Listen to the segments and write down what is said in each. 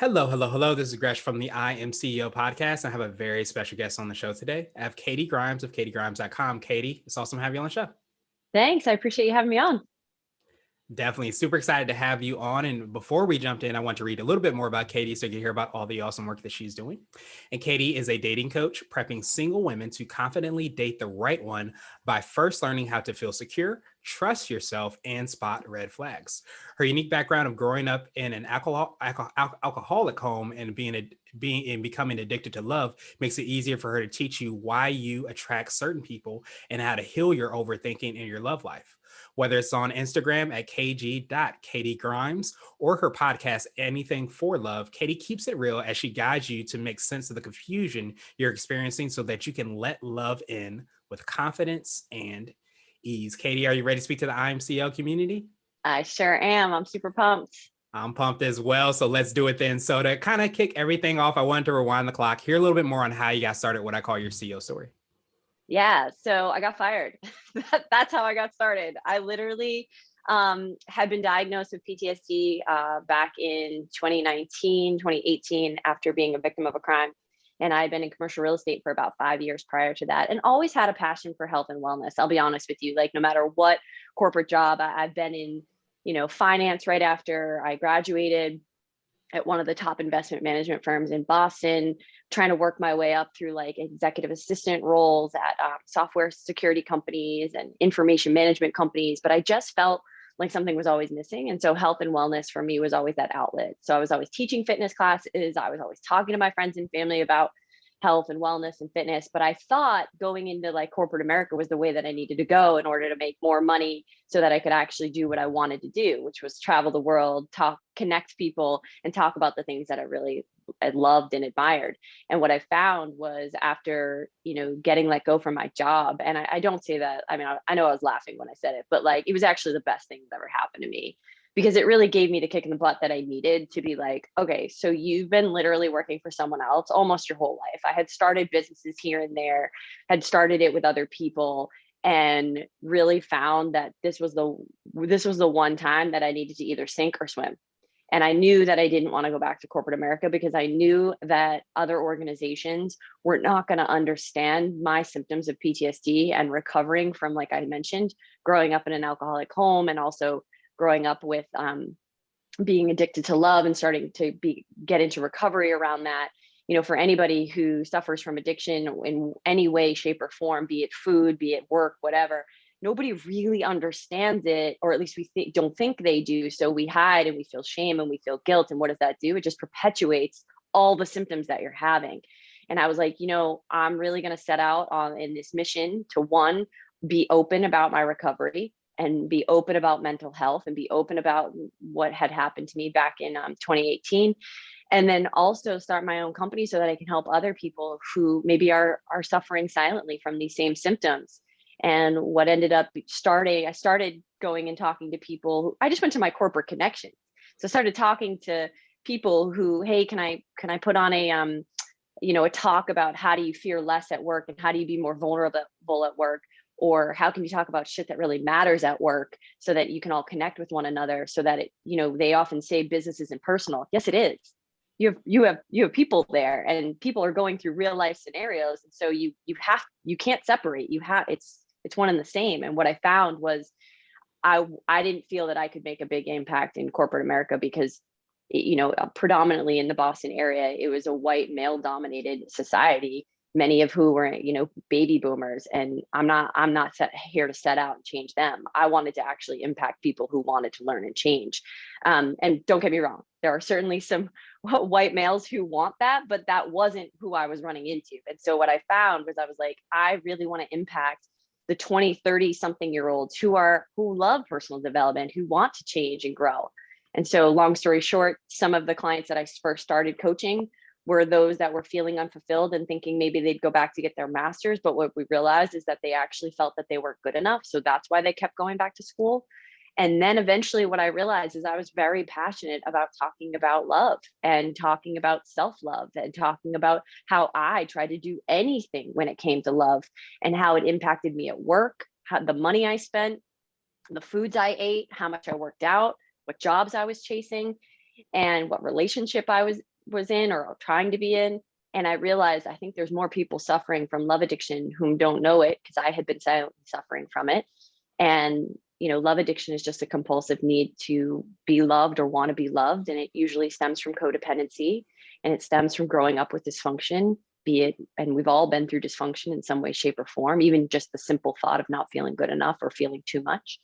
Hello, hello, hello. This is Gresh from the I Am CEO podcast. I have a very special guest on the show today. I have Katie Grimes of CatieGrimes.com. Katie, it's awesome to have you on the show. Thanks. I appreciate you having me on. Definitely super excited to have you on. And before we jumped in, I want to read a little bit more about Katie so you can hear about all the awesome work that she's doing. And Katie is a dating coach, prepping single women to confidently date the right one by first learning how to feel secure, trust yourself, and spot red flags. Her unique background of growing up in an alcoholic home and becoming addicted to love makes it easier for her to teach you why you attract certain people and how to heal your overthinking in your love life. Whether it's on Instagram at kg.katiegrimes or her podcast, Anything for Love, Katie keeps it real as she guides you to make sense of the confusion you're experiencing so that you can let love in with confidence and ease. Katie, are you ready to speak to the IMCL community? I sure am. I'm super pumped. I'm pumped as well. So let's do it then. So to kind of kick everything off, I wanted to rewind the clock, hear a little bit more on how you got started, what I call your CEO story. Yeah. So I got fired. That's how I got started. I literally had been diagnosed with PTSD back in 2019, 2018, after being a victim of a crime. And I had been in commercial real estate for about 5 years prior to that, and always had a passion for health and wellness. I'll be honest with you, like no matter what corporate job I've been in, finance right after I graduated at one of the top investment management firms in Boston, trying to work my way up through like executive assistant roles at software security companies and information management companies. But I just felt like something was always missing. And so health and wellness for me was always that outlet. So I was always teaching fitness classes. I was always talking to my friends and family about health and wellness and fitness. But I thought going into like corporate America was the way that I needed to go in order to make more money so that I could actually do what I wanted to do, which was travel the world, connect people, and talk about the things that I loved and admired. And what I found was after, getting let go from my job, and I don't say that, I mean, I know I was laughing when I said it, but like, it was actually the best thing that ever happened to me, because it really gave me the kick in the butt that I needed to be like, okay, so you've been literally working for someone else almost your whole life. I had started businesses here and there, had started it with other people, and really found that this was the one time that I needed to either sink or swim. And I knew that I didn't want to go back to corporate America because I knew that other organizations were not going to understand my symptoms of PTSD and recovering from, like I mentioned, growing up in an alcoholic home, and also growing up with being addicted to love and starting to get into recovery around that. For anybody who suffers from addiction in any way, shape, or form, be it food, be it work, whatever, nobody really understands it, or at least we don't think they do. So we hide and we feel shame and we feel guilt. And what does that do? It just perpetuates all the symptoms that you're having. And I was like, I'm really going to set out in this mission to, one, be open about my recovery and be open about mental health and be open about what had happened to me back in 2018. And then also start my own company so that I can help other people who maybe are suffering silently from these same symptoms. And what ended up I started going and talking to people. I just went to my corporate connections. So I started talking to people who, hey, can I put on a talk about how do you fear less at work and how do you be more vulnerable at work? Or how can you talk about shit that really matters at work so that you can all connect with one another, so that they often say business isn't personal. Yes, it is. You have people there, and people are going through real life scenarios. And so you can't separate. It's one and the same. And what I found was I didn't feel that I could make a big impact in corporate America because, predominantly in the Boston area, it was a white male dominated society, many of who were, baby boomers. And I'm not here to set out and change them. I wanted to actually impact people who wanted to learn and change. And don't get me wrong, there are certainly some white males who want that, but that wasn't who I was running into. And so what I found was I was like, I really want to impact the 20, 30 something year olds who love personal development, who want to change and grow. And so long story short, some of the clients that I first started coaching were those that were feeling unfulfilled and thinking maybe they'd go back to get their master's. But what we realized is that they actually felt that they weren't good enough. So that's why they kept going back to school. And then eventually what I realized is I was very passionate about talking about love and talking about self-love and talking about how I tried to do anything when it came to love and how it impacted me at work, how the money I spent, the foods I ate, how much I worked out, what jobs I was chasing, and what relationship I was was in or trying to be in. And I realized I think there's more people suffering from love addiction whom don't know it, because I had been silently suffering from it. And, love addiction is just a compulsive need to be loved or want to be loved. And it usually stems from codependency, and it stems from growing up with dysfunction, be it, and we've all been through dysfunction in some way, shape, or form, even just the simple thought of not feeling good enough or feeling too much.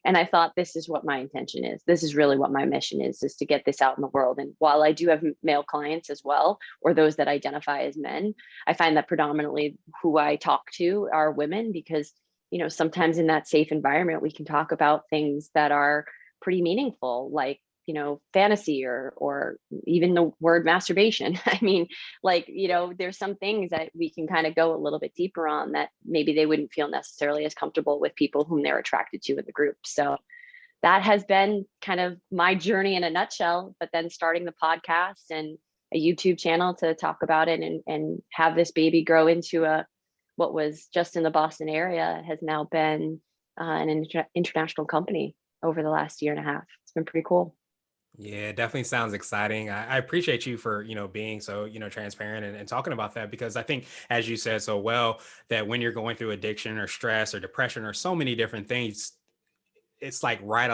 And I thought, this is what my intention is. This is really what my mission is to get this out in the world. And while I do have male clients as well, or those that identify as men, I find that predominantly who I talk to are women, because, sometimes in that safe environment, we can talk about things that are pretty meaningful, like, fantasy or even the word masturbation. I mean, like, there's some things that we can kind of go a little bit deeper on that maybe they wouldn't feel necessarily as comfortable with people whom they're attracted to in the group. So that has been kind of my journey in a nutshell. But then starting the podcast and a YouTube channel to talk about it and have this baby grow into what was just in the Boston area has now been an international company over the last year and a half. It's been pretty cool. Yeah, it definitely sounds exciting. I appreciate you for, being so, transparent and talking about that, because I think, as you said so well, that when you're going through addiction or stress or depression or so many different things, it's like right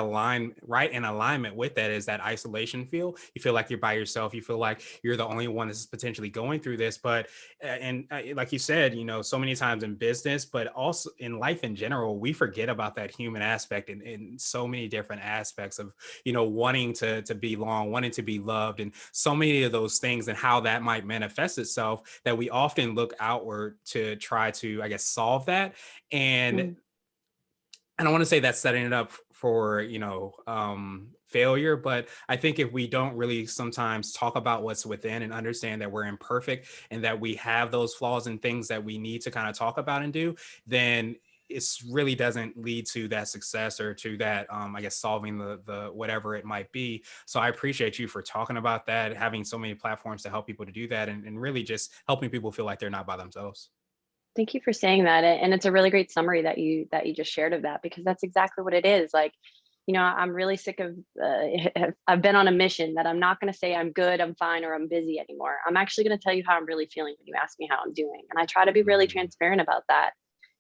in alignment with that is that isolation feel. You feel like you're by yourself. You feel like you're the only one that's potentially going through this. But like you said, so many times in business, but also in life in general, we forget about that human aspect in so many different aspects of, wanting to belong, wanting to be loved, and so many of those things, and how that might manifest itself, that we often look outward to try to, I guess, solve that. And Mm. I don't want to say that's setting it up for, failure, but I think if we don't really sometimes talk about what's within and understand that we're imperfect and that we have those flaws and things that we need to kind of talk about and do, then it really doesn't lead to that success or to that, I guess, solving the whatever it might be. So I appreciate you for talking about that, having so many platforms to help people to do that, and really just helping people feel like they're not by themselves. Thank you for saying that. And it's a really great summary that you just shared of that, because that's exactly what it is. Like, I'm really sick of, I've been on a mission that I'm not going to say I'm good, I'm fine, or I'm busy anymore. I'm actually going to tell you how I'm really feeling when you ask me how I'm doing. And I try to be really Mhm. transparent about that,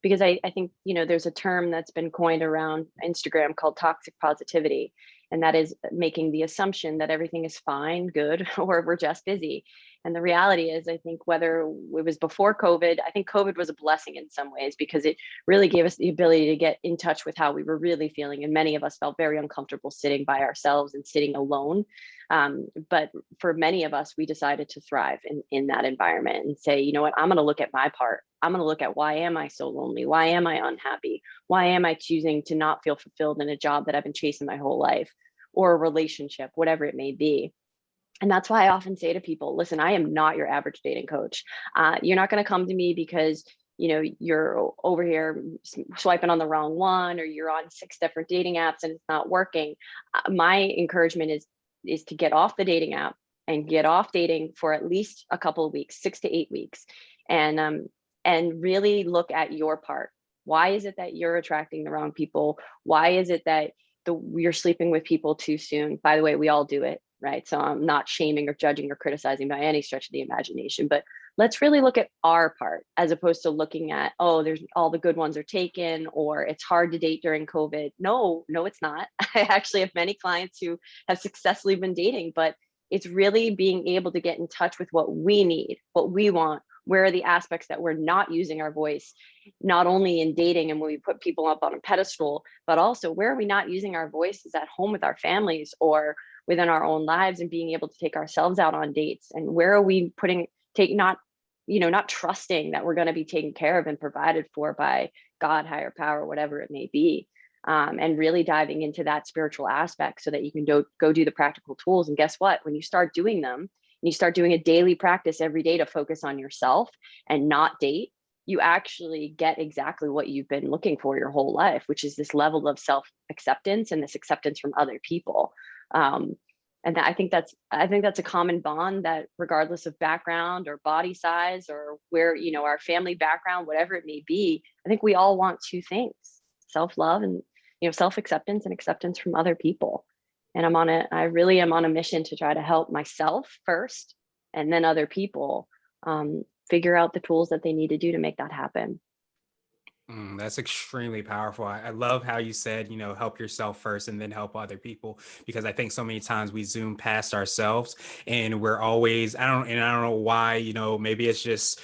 because I think, there's a term that's been coined around Instagram called toxic positivity. And that is making the assumption that everything is fine, good, or we're just busy. And the reality is, I think whether it was before COVID, I think COVID was a blessing in some ways, because it really gave us the ability to get in touch with how we were really feeling. And many of us felt very uncomfortable sitting by ourselves and sitting alone. But for many of us, we decided to thrive in that environment and say, you know what, I'm going to look at my part. I'm going to look at, why am I so lonely? Why am I unhappy? Why am I choosing to not feel fulfilled in a job that I've been chasing my whole life, or a relationship, whatever it may be? And that's why I often say to people, listen, I am not your average dating coach. You're not going to come to me because, you're over here swiping on the wrong one, or you're on 6 different dating apps and it's not working. My encouragement is to get off the dating app and get off dating for at least a couple of weeks, 6 to 8 weeks, and really look at your part. Why is it that you're attracting the wrong people? Why is it that you're sleeping with people too soon? By the way, we all do it, right? So I'm not shaming or judging or criticizing by any stretch of the imagination, but let's really look at our part, as opposed to looking at, oh, there's all the good ones are taken, or it's hard to date during COVID. No, no, it's not. I actually have many clients who have successfully been dating, but it's really being able to get in touch with what we need, what we want. Where are the aspects that we're not using our voice, not only in dating and when we put people up on a pedestal, but also where are we not using our voices at home with our families or within our own lives, and being able to take ourselves out on dates? And where are we not trusting that we're going to be taken care of and provided for by God, higher power, whatever it may be? And really diving into that spiritual aspect, so that you can go do the practical tools. And guess what? When you start doing them, and you start doing a daily practice every day to focus on yourself and not date, you actually get exactly what you've been looking for your whole life, which is this level of self acceptance and this acceptance from other people. Um, and I think that's a common bond that, regardless of background or body size or where, our family background, whatever it may be, I think we all want two things: self-love and, self-acceptance and acceptance from other people. And I really am on a mission to try to help myself first, and then other people figure out the tools that they need to do to make that happen. That's extremely powerful. I love how you said, help yourself first and then help other people, because I think so many times we zoom past ourselves and we're always, I don't know why, maybe it's just,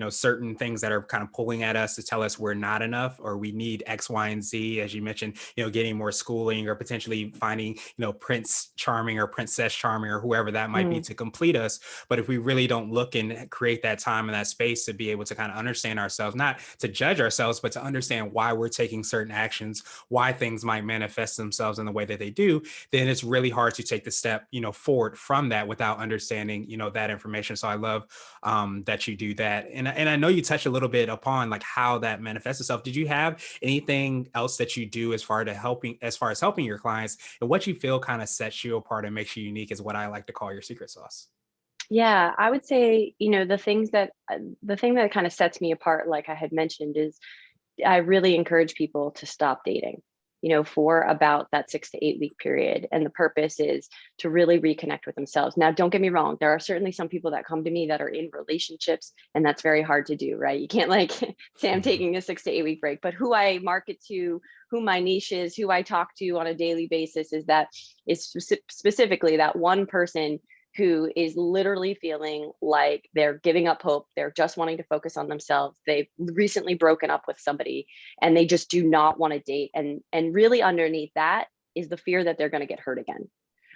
certain things that are kind of pulling at us to tell us we're not enough or we need X, Y, and Z, as you mentioned, getting more schooling or potentially finding, Prince Charming or Princess Charming or whoever that might be Mm. to complete us. But if we really don't look and create that time and that space to be able to kind of understand ourselves, not to judge ourselves, but to understand why we're taking certain actions, why things might manifest themselves in the way that they do, then it's really hard to take the step, forward from that without understanding, that information. So I love that you do that. And I know you touched a little bit upon like how that manifests itself. Did you have anything else that you do as far as helping your clients, and what you feel kind of sets you apart and makes you unique is what I like to call your secret sauce? Yeah, I would say, the thing that kind of sets me apart, like I had mentioned, is I really encourage people to stop dating, for about that 6 to 8 week period. And the purpose is to really reconnect with themselves. Now, don't get me wrong. There are certainly some people that come to me that are in relationships, and that's very hard to do, right? You can't like say I'm taking a 6 to 8 week break, but who I market to, who my niche is, who I talk to on a daily basis is specifically that one person who is literally feeling like they're giving up hope. They're just wanting to focus on themselves. They've recently broken up with somebody and they just do not want to date. And really underneath that is the fear that they're going to get hurt again.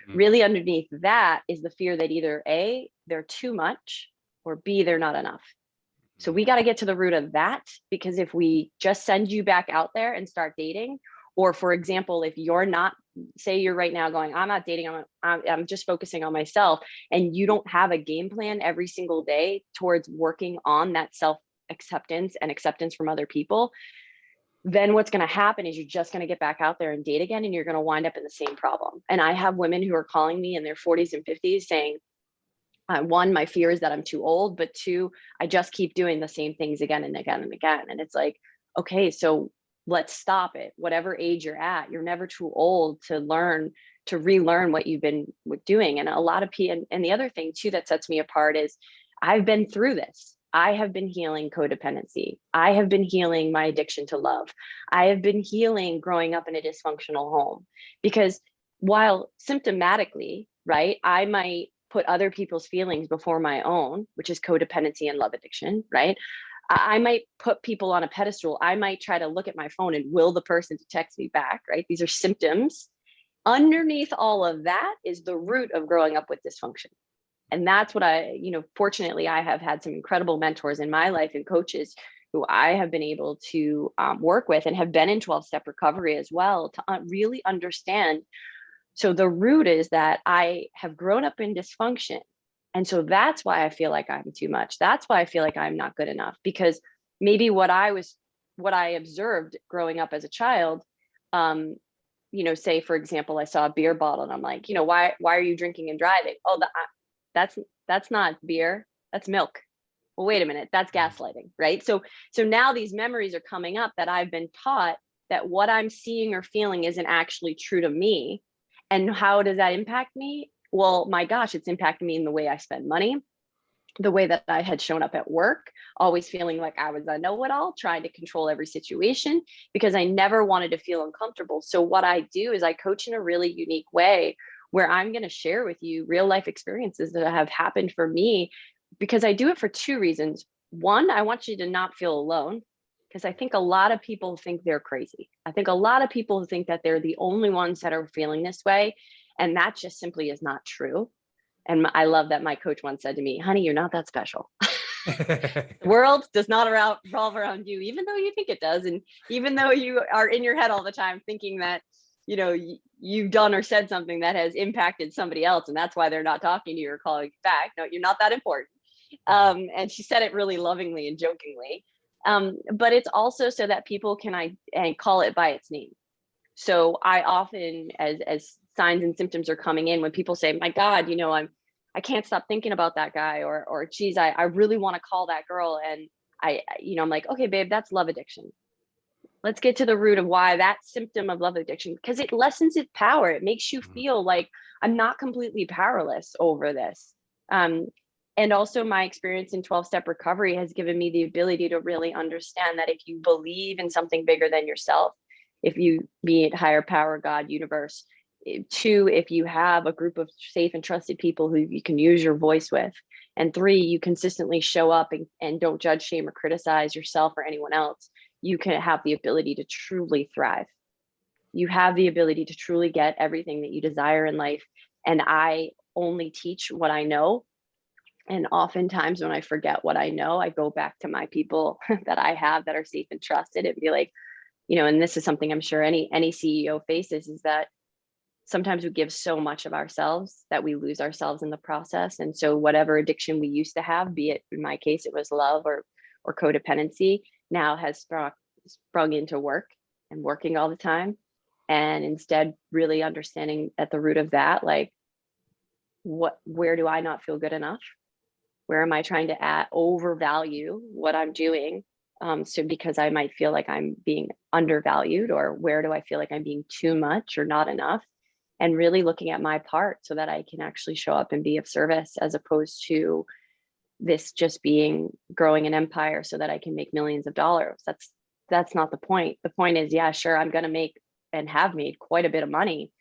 Mhm. Really underneath that is the fear that either A, they're too much, or B, they're not enough. So we got to get to the root of that, because if we just send you back out there and start dating, or for example, if you're not, say you're right now going, I'm not dating, I'm just focusing on myself, and you don't have a game plan every single day towards working on that self acceptance and acceptance from other people, then what's going to happen is you're just going to get back out there and date again, and you're going to wind up in the same problem. And I have women who are calling me in their 40s and 50s saying, one, my fear is that I'm too old, but two, I just keep doing the same things again and again and again. And it's like, okay, so let's stop it. Whatever age you're at, you're never too old to learn, to relearn what you've been doing. And a lot of people, and the other thing too that sets me apart is I've been through this. I have been healing codependency. I have been healing my addiction to love. I have been healing growing up in a dysfunctional home, because while symptomatically, right, I might put other people's feelings before my own, which is codependency and love addiction, right? I might put people on a pedestal. I might try to look at my phone and will the person to text me back, right? These are symptoms. Underneath all of that is the root of growing up with dysfunction. And that's what fortunately, I have had some incredible mentors in my life and coaches who I have been able to work with, and have been in 12-step recovery as well, to really understand. So the root is that I have grown up in dysfunction. And so that's why I feel like I'm too much. That's why I feel like I'm not good enough, because maybe what I observed growing up as a child, say, for example, I saw a beer bottle and I'm like, why are you drinking and driving? Oh, that's, that's not beer. That's milk. Well, wait a minute. That's gaslighting, right? So now these memories are coming up that I've been taught that what I'm seeing or feeling isn't actually true to me. And how does that impact me? Well, my gosh, it's impacting me in the way I spend money, the way that I had shown up at work, always feeling like I was a know-it-all, trying to control every situation because I never wanted to feel uncomfortable. So what I do is I coach in a really unique way, where I'm going to share with you real life experiences that have happened for me, because I do it for two reasons. One, I want you to not feel alone, because I think a lot of people think they're crazy. I think a lot of people think that they're the only ones that are feeling this way. And that just simply is not true. And I love that my coach once said to me, honey, you're not that special. The world does not revolve around you, even though you think it does. And even though you are in your head all the time thinking that, you've done or said something that has impacted somebody else, and that's why they're not talking to you or calling you back. No, you're not that important. And she said it really lovingly and jokingly. But it's also so that people can and call it by its name. So I often, as signs and symptoms are coming in, when people say, my God, I can't stop thinking about that guy, or geez, I really want to call that girl. And I'm like, okay, babe, that's love addiction. Let's get to the root of why that symptom of love addiction, because it lessens its power. It makes you feel like I'm not completely powerless over this. And also my experience in 12-step recovery has given me the ability to really understand that if you believe in something bigger than yourself, if you, be it higher power, God, universe, two, if you have a group of safe and trusted people who you can use your voice with, and three, you consistently show up and don't judge, shame, or criticize yourself or anyone else, you can have the ability to truly thrive. You have the ability to truly get everything that you desire in life. And I only teach what I know. And oftentimes when I forget what I know, I go back to my people that I have that are safe and trusted and be like, and this is something I'm sure any CEO faces, is that sometimes we give so much of ourselves that we lose ourselves in the process. And so whatever addiction we used to have, be it in my case, it was love or codependency, now has sprung into work and working all the time. And instead really understanding at the root of that, like, where do I not feel good enough? Where am I trying to overvalue what I'm doing? So because I might feel like I'm being undervalued, or where do I feel like I'm being too much or not enough? And really looking at my part so that I can actually show up and be of service, as opposed to this just being growing an empire so that I can make millions of dollars. That's not the point. The point is, yeah, sure, I'm going to make and have made quite a bit of money,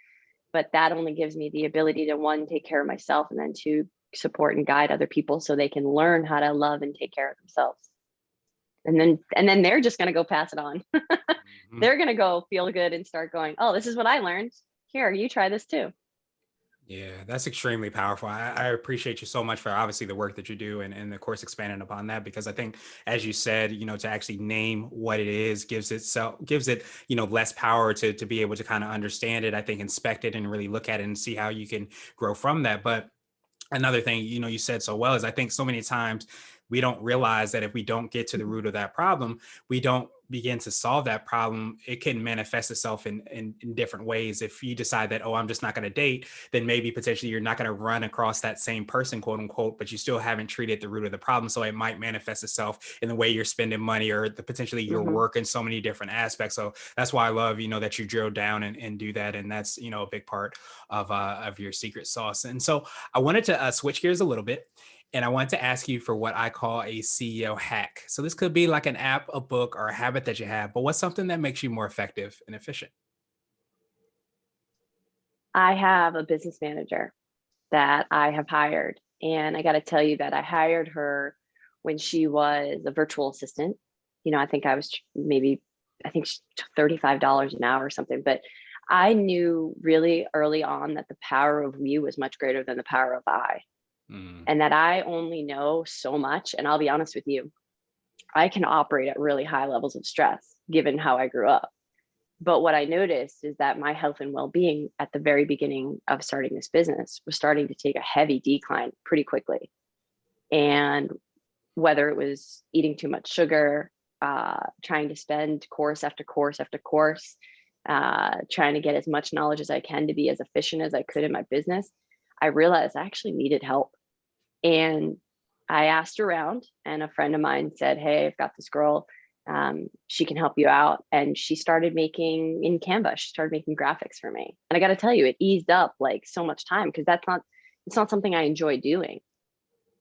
but that only gives me the ability to, one, take care of myself, and then two, support and guide other people so they can learn how to love and take care of themselves. And then they're just going to go pass it on. Mhm. They're going to go feel good and start going, oh, this is what I learned. Here, you try this too. Yeah, that's extremely powerful. I appreciate you so much for obviously the work that you do and of course expanding upon that, because I think, as you said, to actually name what it is gives it, less power to be able to kind of understand it, I think, inspect it and really look at it and see how you can grow from that. But another thing, you said so well, is I think so many times we don't realize that if we don't get to the root of that problem, we don't begin to solve that problem. It can manifest itself in different ways. If you decide that, oh, I'm just not going to date, then maybe potentially you're not going to run across that same person, quote unquote, but you still haven't treated the root of the problem. So it might manifest itself in the way you're spending money, or potentially your Mm-hmm. work in so many different aspects. So that's why I love, that you drill down and do that. And that's, a big part of your secret sauce. And so I wanted to switch gears a little bit, and I want to ask you for what I call a CEO hack. So this could be like an app, a book, or a habit that you have, but what's something that makes you more effective and efficient? I have a business manager that I have hired. And I got to tell you that I hired her when she was a virtual assistant. I think I was maybe, I think $35 an hour or something. But I knew really early on that the power of we was much greater than the power of I, Mm, and that I only know so much. And I'll be honest with you, I can operate at really high levels of stress given how I grew up. But what I noticed is that my health and well-being at the very beginning of starting this business was starting to take a heavy decline pretty quickly. And whether it was eating too much sugar, trying to spend course after course after course, trying to get as much knowledge as I can to be as efficient as I could in my business, I realized I actually needed help. And I asked around, and a friend of mine said, hey, I've got this girl. She can help you out. And she started making in Canva, she started making graphics for me. And I got to tell you, it eased up like so much time, because it's not something I enjoy doing.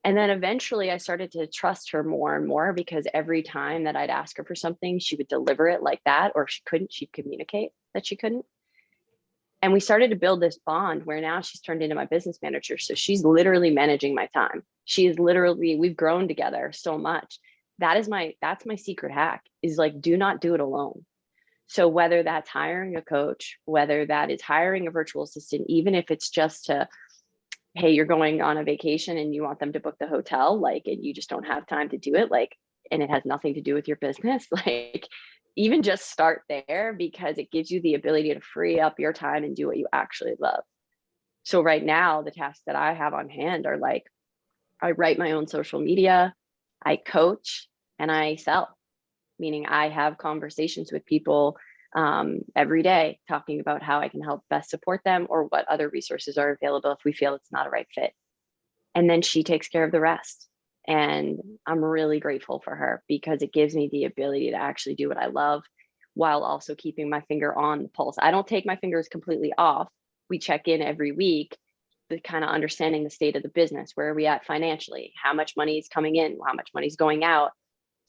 And then eventually I started to trust her more and more, because every time that I'd ask her for something, she would deliver it like that. Or if she couldn't, she'd communicate that she couldn't. And we started to build this bond where now she's turned into my business manager. So she's literally managing my time. She is literally, we've grown together so much. That's my secret hack, is like, do not do it alone. So whether that's hiring a coach, whether that is hiring a virtual assistant, even if it's just to, hey, you're going on a vacation and you want them to book the hotel, like, and you just don't have time to do it, like, and it has nothing to do with your business, like, even just start there, because it gives you the ability to free up your time and do what you actually love. So right now, the tasks that I have on hand are like, I write my own social media, I coach, and I sell, meaning I have conversations with people every day talking about how I can help best support them, or what other resources are available if we feel it's not a right fit. And then she takes care of the rest. And I'm really grateful for her, because it gives me the ability to actually do what I love while also keeping my finger on the pulse. I don't take my fingers completely off. We check in every week, the kind of understanding the state of the business. Where are we at financially? How much money is coming in? How much money is going out?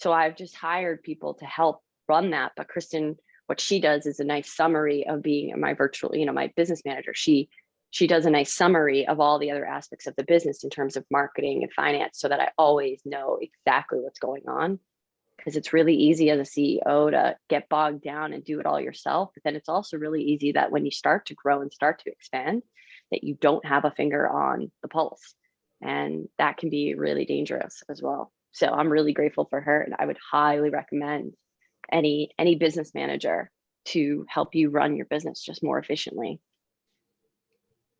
So I've just hired people to help run that. But Kristen, what she does is a nice summary of being my virtual, my business manager. She does a nice summary of all the other aspects of the business in terms of marketing and finance, so that I always know exactly what's going on. Because it's really easy as a CEO to get bogged down and do it all yourself. But then it's also really easy that when you start to grow and start to expand, that you don't have a finger on the pulse. And that can be really dangerous as well. So I'm really grateful for her. And I would highly recommend any business manager to help you run your business just more efficiently.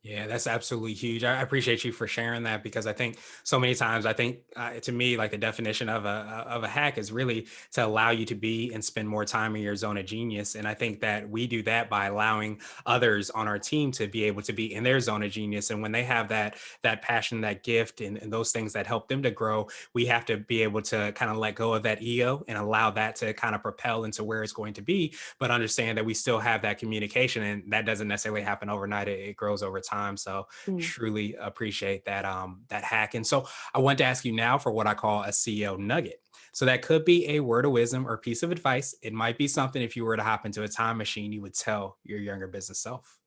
Yeah, that's absolutely huge. I appreciate you for sharing that, because I think so many times, I think to me, like the definition of a hack is really to allow you to be and spend more time in your zone of genius. And I think that we do that by allowing others on our team to be able to be in their zone of genius. And when they have that passion, that gift, and those things that help them to grow, we have to be able to kind of let go of that ego and allow that to kind of propel into where it's going to be, but understand that we still have that communication, and that doesn't necessarily happen overnight. It grows over time. So Mm. truly appreciate that hack. And so I want to ask you now for what I call a CEO nugget. So that could be a word of wisdom or piece of advice. It might be something, if you were to hop into a time machine, you would tell your younger business self.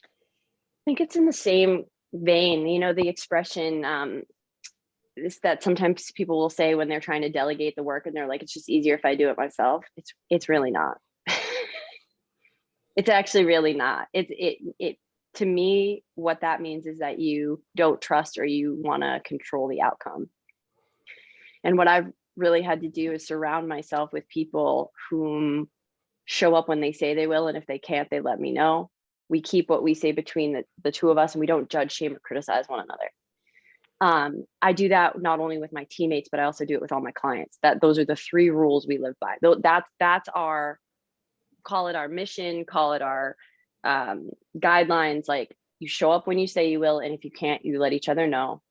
I think it's in the same vein, the expression is that sometimes people will say when they're trying to delegate the work and they're like, it's just easier if I do it myself. It's really not. It's actually really not. It to me, what that means is that you don't trust or you want to control the outcome. And what I've really had to do is surround myself with people whom show up when they say they will. And if they can't, they let me know. We keep what we say between the two of us, and we don't judge, shame, or criticize one another. I do that not only with my teammates, but I also do it with all my clients. Those are the three rules we live by. That's our, call it our mission, call it our guidelines. Like, you show up when you say you will, and if you can't, you let each other know.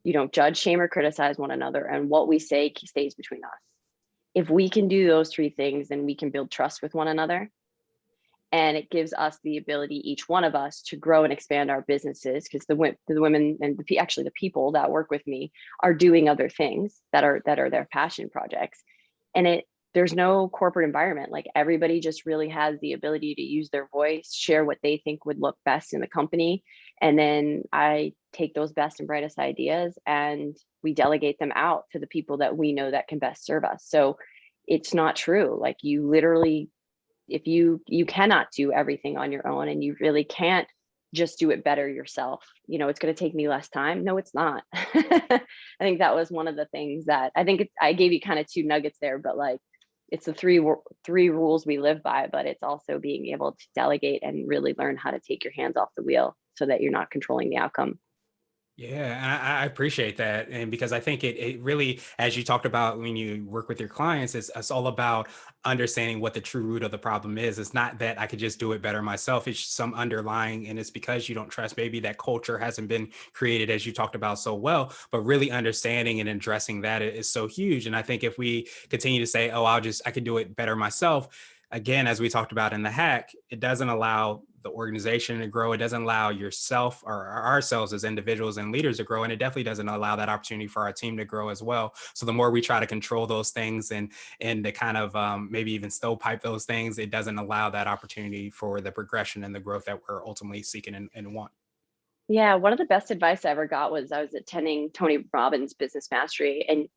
You don't judge, shame, or criticize one another, and what we say stays between us. If we can do those three things, then we can build trust with one another, and it gives us the ability, each one of us, to grow and expand our businesses, because the women and actually the people that work with me are doing other things that are their passion projects. And there's no corporate environment. Like, everybody just really has the ability to use their voice, share what they think would look best in the company. And then I take those best and brightest ideas and we delegate them out to the people that we know that can best serve us. So it's not true. Like, you literally, if you cannot do everything on your own, and you really can't just do it better yourself. It's going to take me less time. No, it's not. I think that was one of the things that I gave you kind of two nuggets there, but like, it's the three rules we live by, but it's also being able to delegate and really learn how to take your hands off the wheel so that you're not controlling the outcome. Yeah, and I appreciate that. And because I think it really, as you talked about when you work with your clients, it's all about understanding what the true root of the problem is. It's not that I could just do it better myself. It's some underlying, and it's because you don't trust, maybe that culture hasn't been created as you talked about so well, but really understanding and addressing that is so huge. And I think if we continue to say, oh, I can do it better myself, again, as we talked about in the hack, it doesn't allow the organization to grow. It doesn't allow yourself or ourselves as individuals and leaders to grow. And it definitely doesn't allow that opportunity for our team to grow as well. So the more we try to control those things and to kind of maybe even stovepipe those things, it doesn't allow that opportunity for the progression and the growth that we're ultimately seeking and want. Yeah, one of the best advice I ever got was I was attending Tony Robbins' Business Mastery. And,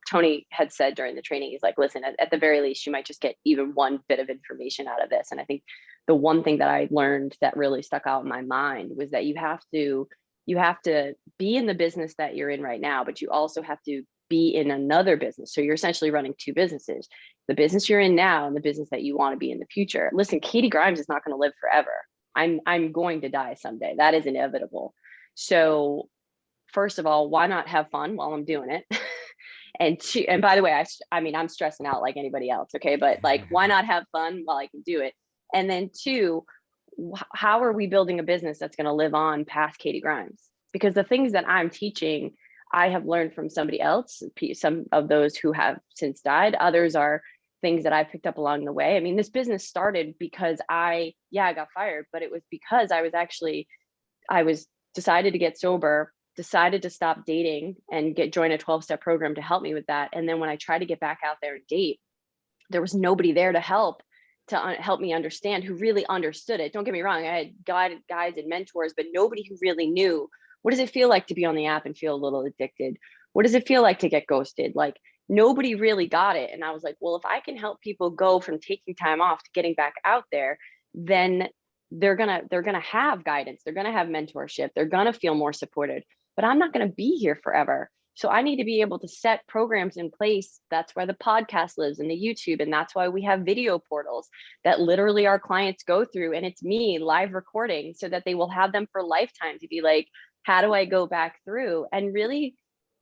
Tony had said during the training, he's like, listen, at the very least, you might just get even one bit of information out of this. And I think the one thing that I learned that really stuck out in my mind was that you have to be in the business that you're in right now, but you also have to be in another business. So you're essentially running two businesses, the business you're in now and the business that you want to be in the future. Listen, Katie Grimes is not going to live forever. I'm going to die someday. That is inevitable. So first of all, why not have fun while I'm doing it? And by the way, I mean, I'm stressing out like anybody else. Okay. But like, why not have fun while I can do it? And then two, how are we building a business that's going to live on past Katie Grimes? Because the things that I'm teaching, I have learned from somebody else, some of those who have since died. Others are things that I picked up along the way. I mean, this business started because I got fired, but it was because I was decided to get sober, decided to stop dating and join a 12-step program to help me with that. And then when I tried to get back out there and date, there was nobody there to help help me understand, who really understood it. Don't get me wrong, I had guides and mentors, but nobody who really knew, what does it feel like to be on the app and feel a little addicted? What does it feel like to get ghosted? Like, nobody really got it. And I was like, well, if I can help people go from taking time off to getting back out there, then they're gonna have guidance, they're gonna have mentorship, they're gonna feel more supported. But I'm not gonna be here forever. So I need to be able to set programs in place. That's why the podcast lives and the YouTube. And that's why we have video portals that literally our clients go through. And it's me live recording so that they will have them for lifetime, to be like, how do I go back through? And really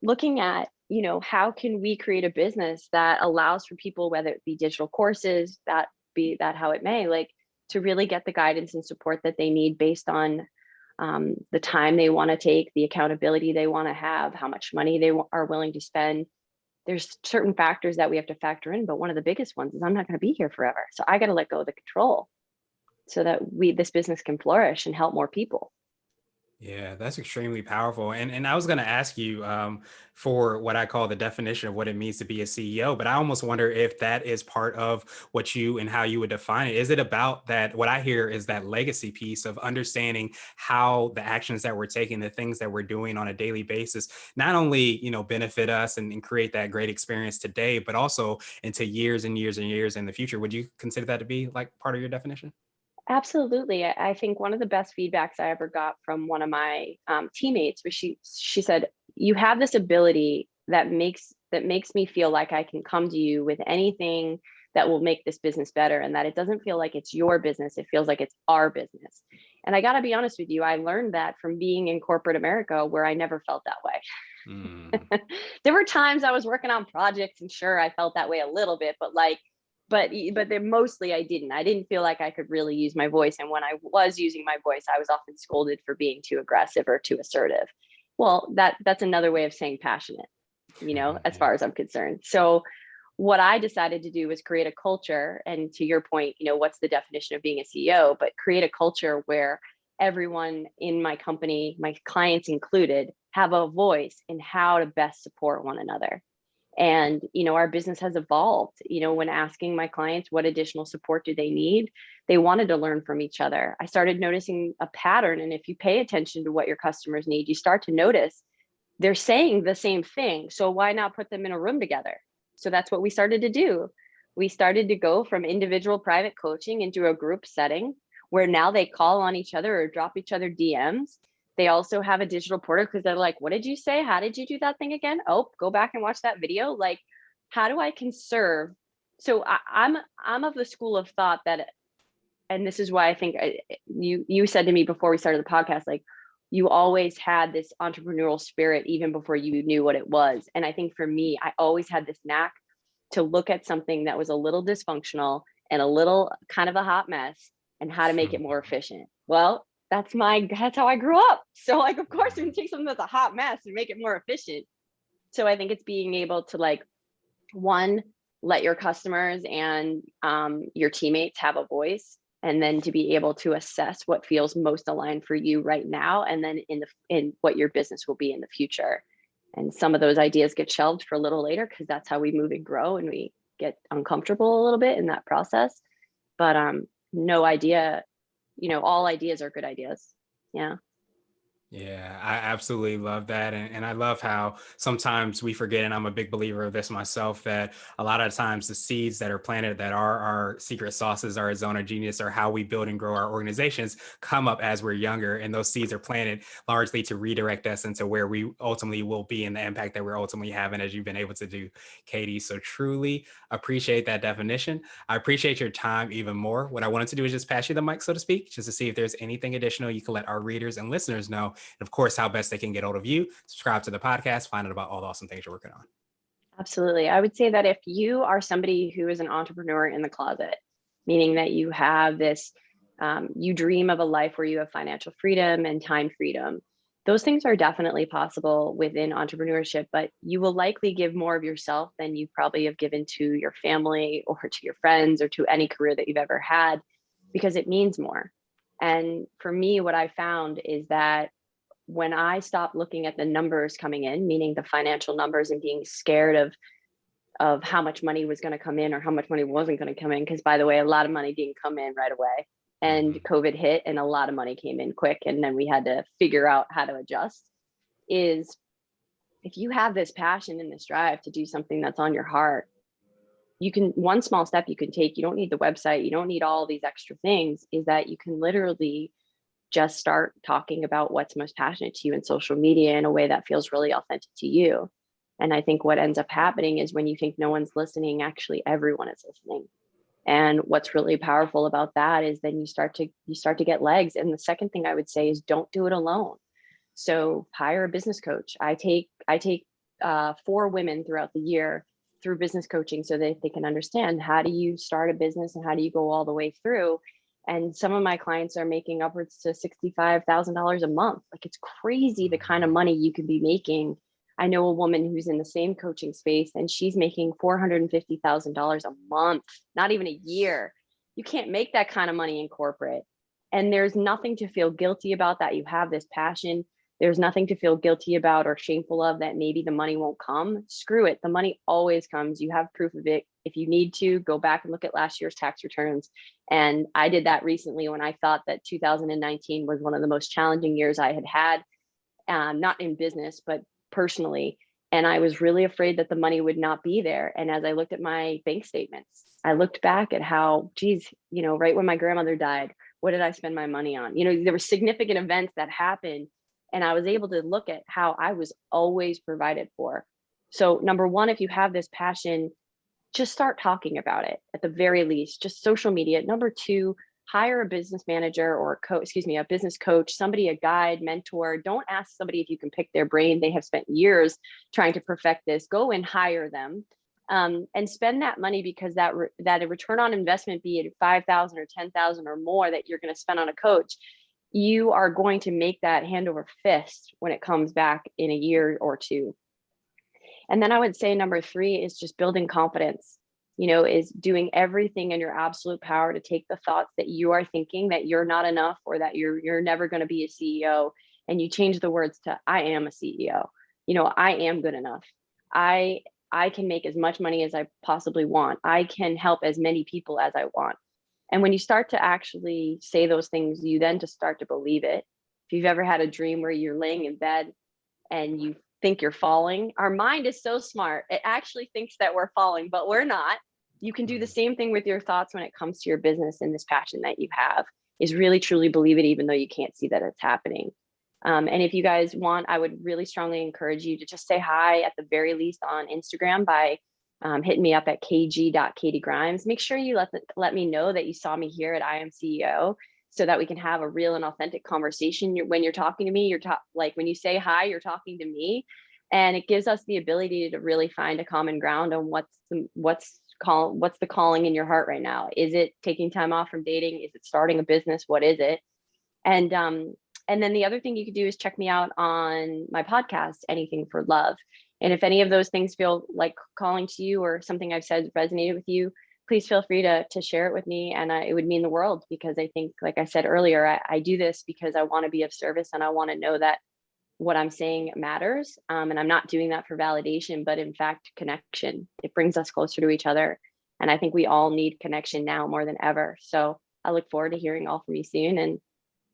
looking at, how can we create a business that allows for people, whether it be digital courses, that be that how it may, like, to really get the guidance and support that they need based on the time they want to take, the accountability they want to have, how much money they are willing to spend. There's certain factors that we have to factor in, but one of the biggest ones is I'm not going to be here forever. So I got to let go of the control so that this business can flourish and help more people. Yeah, that's extremely powerful. And I was going to ask you for what I call the definition of what it means to be a CEO, but I almost wonder if that is part of what you and how you would define it. Is it about that? What I hear is that legacy piece of understanding how the actions that we're taking, the things that we're doing on a daily basis, not only, benefit us and create that great experience today, but also into years and years and years in the future. Would you consider that to be like part of your definition? Absolutely. I think one of the best feedbacks I ever got from one of my teammates was she said, you have this ability that makes me feel like I can come to you with anything that will make this business better, and that it doesn't feel like it's your business. It feels like it's our business. And I got to be honest with you, I learned that from being in corporate America, where I never felt that Mm. way. There were times I was working on projects and sure, I felt that way a little bit, but then mostly I didn't feel like I could really use my voice. And when I was using my voice, I was often scolded for being too aggressive or too assertive. Well, that's another way of saying passionate, as Yeah. far as I'm concerned. So what I decided to do was create a culture. And to your point, what's the definition of being a CEO, but create a culture where everyone in my company, my clients included, have a voice in how to best support one another. And our business has evolved. When asking my clients what additional support do they need, they wanted to learn from each other. I started noticing a pattern, and if you pay attention to what your customers need, you start to notice they're saying the same thing, so why not put them in a room together? So that's what we started to do. We started to go from individual private coaching into a group setting, where now they call on each other or drop each other DMs. They also have a digital portal, because they're like, what did you say? How did you do that thing again? Oh, go back and watch that video. Like, how do I conserve? So I'm of the school of thought that, and this is why I think you said to me before we started the podcast, like, you always had this entrepreneurial spirit even before you knew what it was. And I think for me, I always had this knack to look at something that was a little dysfunctional and a little kind of a hot mess, and how to make it more efficient. Well, that's how I grew up. So, like, of course, we can take something that's a hot mess and make it more efficient. So I think it's being able to, like, one, let your customers and your teammates have a voice, and then to be able to assess what feels most aligned for you right now, and then in what your business will be in the future. And some of those ideas get shelved for a little later, because that's how we move and grow, and we get uncomfortable a little bit in that process. But no idea, all ideas are good ideas. Yeah. Yeah, I absolutely love that. And I love how sometimes we forget, and I'm a big believer of this myself, that a lot of times the seeds that are planted that are our secret sauces, our zone of genius, or how we build and grow our organizations come up as we're younger. And those seeds are planted largely to redirect us into where we ultimately will be and the impact that we're ultimately having, as you've been able to do, Katie. So truly appreciate that definition. I appreciate your time even more. What I wanted to do is just pass you the mic, so to speak, just to see if there's anything additional you can let our readers and listeners know, and of course, how best they can get hold of you, subscribe to the podcast, find out about all the awesome things you're working on. Absolutely. I would say that if you are somebody who is an entrepreneur in the closet, meaning that you have this, you dream of a life where you have financial freedom and time freedom, those things are definitely possible within entrepreneurship, but you will likely give more of yourself than you probably have given to your family or to your friends or to any career that you've ever had, because it means more. And for me, what I found is that when I stopped looking at the numbers coming in, meaning the financial numbers, and being scared of how much money was going to come in or how much money wasn't going to come in, because by the way, a lot of money didn't come in right away. And Mhm. COVID hit and a lot of money came in quick. And then we had to figure out how to adjust. Is if you have this passion and this drive to do something that's on your heart, you can, one small step you can take, you don't need the website, you don't need all these extra things, is that you can literally just start talking about what's most passionate to you in social media in a way that feels really authentic to you. And I think what ends up happening is when you think no one's listening, actually everyone is listening. And what's really powerful about that is then you start to get legs. And the second thing I would say is don't do it alone. So hire a business coach. I take 4 women throughout the year through business coaching so that they can understand, how do you start a business and how do you go all the way through. And some of my clients are making upwards to $65,000 a month. Like, it's crazy the kind of money you could be making. I know a woman who's in the same coaching space and she's making $450,000 a month, not even a year. You can't make that kind of money in corporate. And there's nothing to feel guilty about that. You have this passion. There's nothing to feel guilty about or shameful of that maybe the money won't come. Screw it. The money always comes. You have proof of it. If you need to, go back and look at last year's tax returns. And I did that recently when I thought that 2019 was one of the most challenging years I had had, not in business, but personally. And I was really afraid that the money would not be there. And as I looked at my bank statements, I looked back at how, geez, right when my grandmother died, what did I spend my money on? There were significant events that happened, and I was able to look at how I was always provided for. So, number one, if you have this passion, just start talking about it at the very least, just social media. Number two, hire a business manager or a business coach, somebody, a guide, mentor. Don't ask somebody if you can pick their brain. They have spent years trying to perfect this. Go and hire them, and spend that money, because that a return on investment, be it 5,000 or 10,000 or more that you're going to spend on a coach, you are going to make that hand over fist when it comes back in a year or two. And then I would say number three is just building confidence, is doing everything in your absolute power to take the thoughts that you are thinking that you're not enough, or that you're never going to be a CEO, and you change the words to I am a CEO. I am good enough. I I can make as much money as I possibly want. I can help as many people as I want. And when you start to actually say those things, you then just start to believe it. If you've ever had a dream where you're laying in bed and you think you're falling, our mind is so smart. It actually thinks that we're falling, but we're not. You can do the Mhm. same thing with your thoughts when it comes to your business and this passion that you have, is really truly believe it, even though you can't see that it's happening. And if you guys want, I would really strongly encourage you to just say hi at the very least on Instagram by hitting me up at kg.katiegrimes. Make sure you let me know that you saw me here at I Am CEO, so that we can have a real and authentic conversation. When you're talking to me, like when you say hi, you're talking to me, and it gives us the ability to really find a common ground on what's the calling in your heart right now. Is it taking time off from dating? Is it starting a business? What is it? And and then the other thing you could do is check me out on my podcast, Anything for Love. And if any of those things feel like calling to you, or something I've said resonated with you, please feel free to share it with me. And it would mean the world, because I think, like I said earlier, I do this because I want to be of service, and I want to know that what I'm saying matters. And I'm not doing that for validation, but in fact, connection. It brings us closer to each other. And I think we all need connection now more than ever. So I look forward to hearing all from you soon. And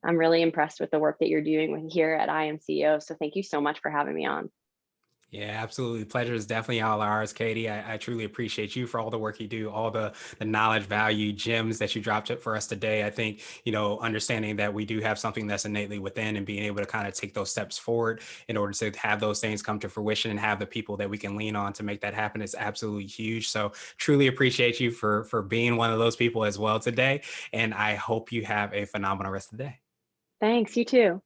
I'm really impressed with the work that you're doing here at I Am CEO. So thank you so much for having me on. Yeah, absolutely. Pleasure is definitely all ours, Katie. I truly appreciate you for all the work you do, all the knowledge, value, gems that you dropped it for us today. I think, understanding that we do have something that's innately within, and being able to kind of take those steps forward in order to have those things come to fruition and have the people that we can lean on to make that happen is absolutely huge. So truly appreciate you for being one of those people as well today. And I hope you have a phenomenal rest of the day. Thanks. You too.